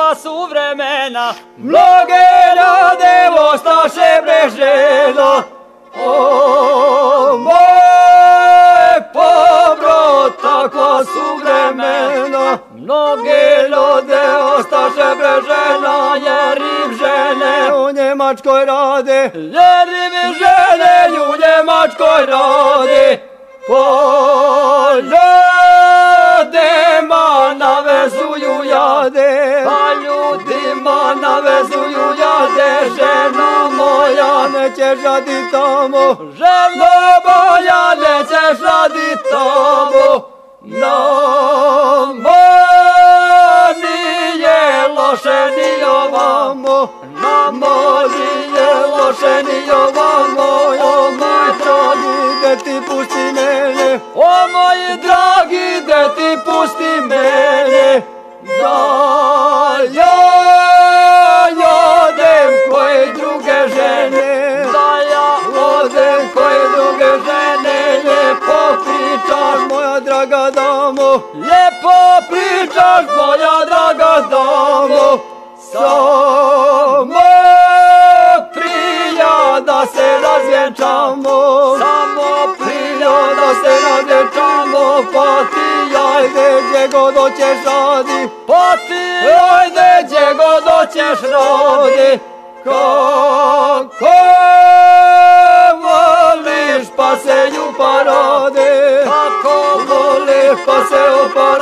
takva su vremena, mnoge rade ostaše bez žena. O moje pobro, takva su vremena, mnoge lode ostaše bez žena, jer im žene u Njemačkoj rade, jer im žene u Njemačkoj rade. Po ljudima navezuju jade, pa ljudima navezuju jade, žena moja nećeš radit tamo, žena moja nećeš radit tamo. Nama nije loše ni ovamo, nama nije loše ni ovamo, o moj dragi, de ti pusti mene, o moj dragi, de ti pusti mene, da ja odem koje druge žene, da ja odem koje druge žene, lijepo pričaš moja draga damo, lijepo pričaš moja draga damo, samo prija da se razvjenčamo, samo prija da se razvjenčamo, pa ti ajde gdje god hoćeš radi, pa ti ajde gdje god hoćeš radi, kako voliš pa se ju parade, kako voliš pa se ju parade.